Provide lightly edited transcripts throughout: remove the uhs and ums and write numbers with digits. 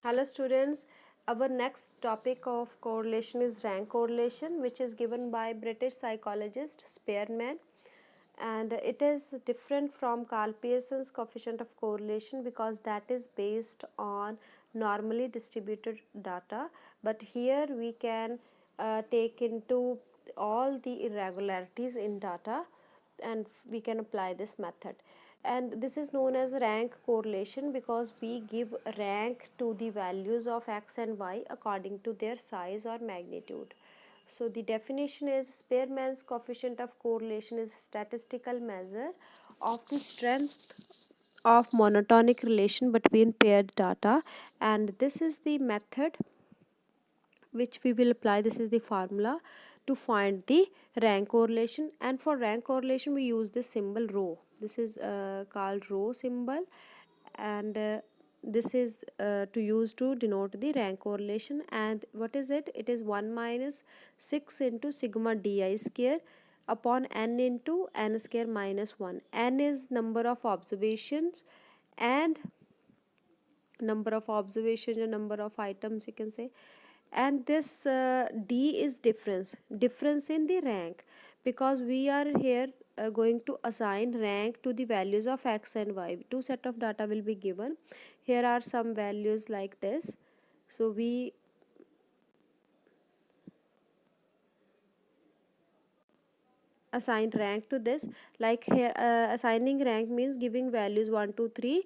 Hello students, our next topic of correlation is rank correlation, which is given by British psychologist Spearman, and it is different from Carl Pearson's coefficient of correlation because that is based on normally distributed data, but here we can take into all the irregularities in data and we can apply this method. And this is known as rank correlation because we give rank to the values of x and y according to their size or magnitude. So the definition is Spearman's coefficient of correlation is a statistical measure of the strength of monotonic relation between paired data, and this is the method which we will apply. This is the formula to find the rank correlation, and for rank correlation we use this symbol rho. This is called rho symbol, and this is to use to denote the rank correlation. And what is it? It is 1 minus 6 into sigma di square upon n into n square minus 1. N is number of observations, and number of items you can say, and this d is difference in the rank, because we are here going to assign rank to the values of x and y. Two set of data will be given. Here are some values like this, so we assign rank to this. Like here assigning rank means giving values 1 2 3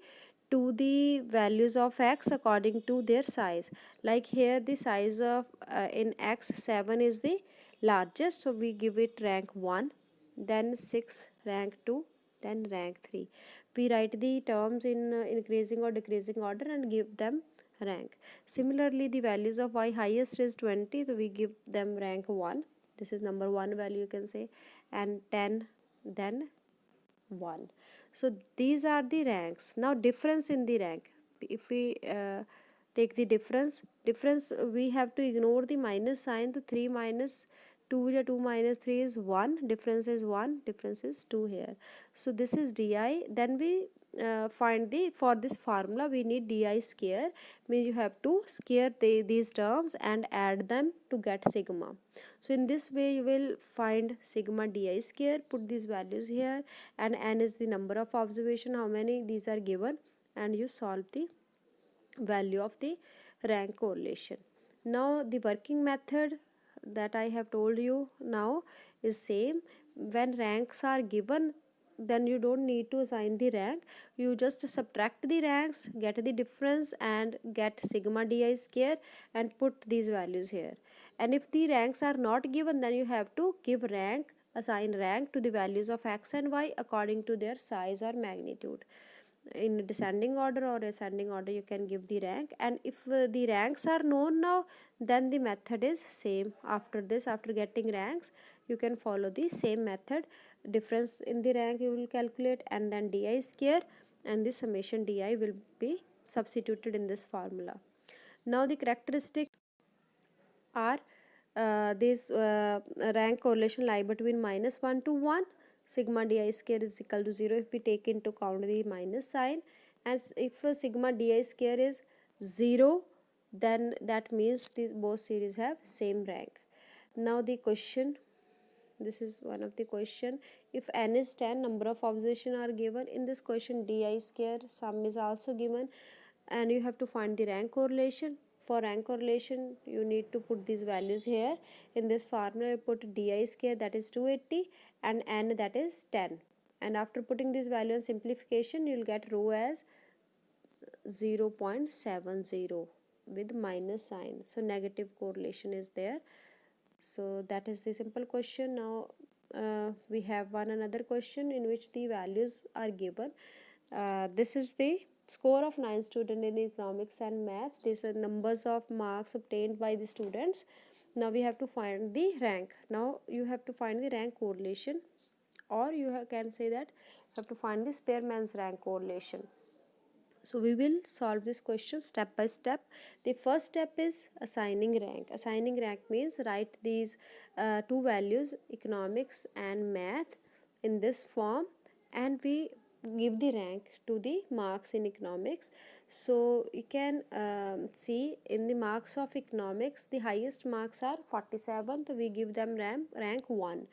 to the values of x according to their size. Like here the size of in x 7 is the largest, so we give it rank 1, then 6 rank 2, then rank 3. We write the terms in increasing or decreasing order and give them rank. Similarly, the values of y, highest is 20, so we give them rank 1. This is number 1 value you can say, and 10, then 1. So these are the ranks. Now difference in the rank, if we take the difference, we have to ignore the minus sign. So 3 minus 2 या 2 minus 3 is 1, difference is 1, difference is 2 here. So this is di. Then we find the, for this formula we need di square, means you have to square these terms and add them to get sigma. So in this way you will find sigma di square, put these values here, and n is the number of observation, how many these are given, and you solve the value of the rank correlation. Now the working method that I have told you now is same. When ranks are given, then you don't need to assign the rank, you just subtract the ranks, get the difference and get sigma di square and put these values here. And if the ranks are not given, then you have to give rank, assign rank to the values of x and y according to their size or magnitude. In descending order or ascending order you can give the rank, and if the ranks are known now, then the method is same. After this, after getting ranks, you can follow the same method. Difference in the rank you will calculate, and then di square, and the summation di will be substituted in this formula. Now the characteristics are this rank correlation lie between minus 1 to 1. Sigma di square is equal to 0 if we take into account the minus sign, and if sigma di square is 0, then that means the both series have same rank. Now the question, this is one of the question. If n is 10, number of observation are given. In this question di square sum is also given, and you have to find the rank correlation. For rank correlation you need to put these values here. In this formula you put di square, that is 280, and n, that is 10, and after putting this value on simplification you will get rho as 0.70 with minus sign, so negative correlation is there. So that is the simple question. Now we have one another question in which the values are given. This is the score of 9 students in economics and math. These are numbers of marks obtained by the students. Now we have to find the rank. Now you have to find the rank correlation, or you can say that you have to find the Spearman's rank correlation. So we will solve this question step by step. The first step is assigning rank. Assigning rank means write these two values, economics and math, in this form, and we give the rank to the marks in economics. So you can see in the marks of economics, the highest marks are 47, so we give them rank 1.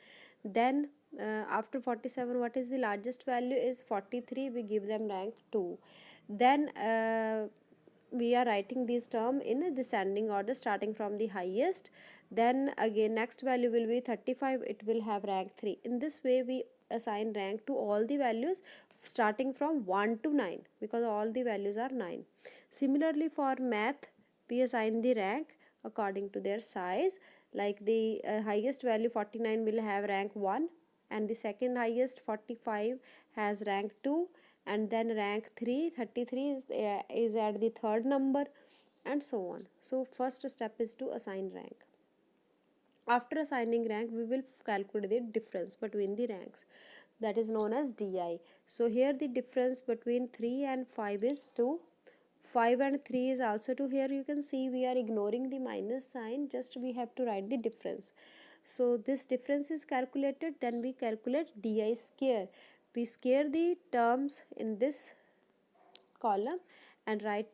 Then after 47, what is the largest value is 43, we give them rank 2. Then we are writing this term in a descending order starting from the highest. Then again next value will be 35, it will have rank 3. In this way we assign rank to all the values starting from 1 to 9, because all the values are 9. Similarly for math, we assign the rank according to their size. Like the highest value 49 will have rank 1, and the second highest 45 has rank 2, and then rank 3 33 is at the third number, and so on. So first step is to assign rank. After assigning rank, we will calculate the difference between the ranks, that is known as DI. So here the difference between 3 and 5 is 2. 5 and 3 is also 2. Here you can see we are ignoring the minus sign, just we have to write the difference. So this difference is calculated, then we calculate DI square. We square the terms in this column and write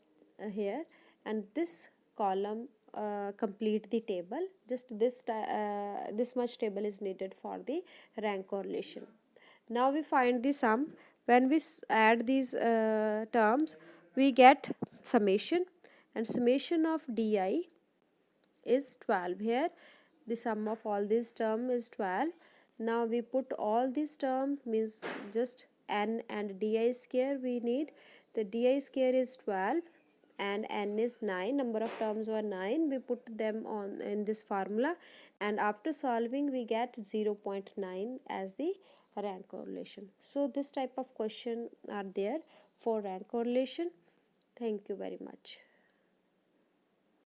here, and this column complete the table. Just this much table is needed for the rank correlation. Now we find the sum. When we add these terms, we get summation, and summation of DI is 12. Here the sum of all these term is 12. Now we put all these term, means just n and di square we need. The di square is 12 and n is 9, number of terms were 9. We put them on in this formula, and after solving we get 0.9 as the rank correlation. So this type of question are there for rank correlation. Thank you very much.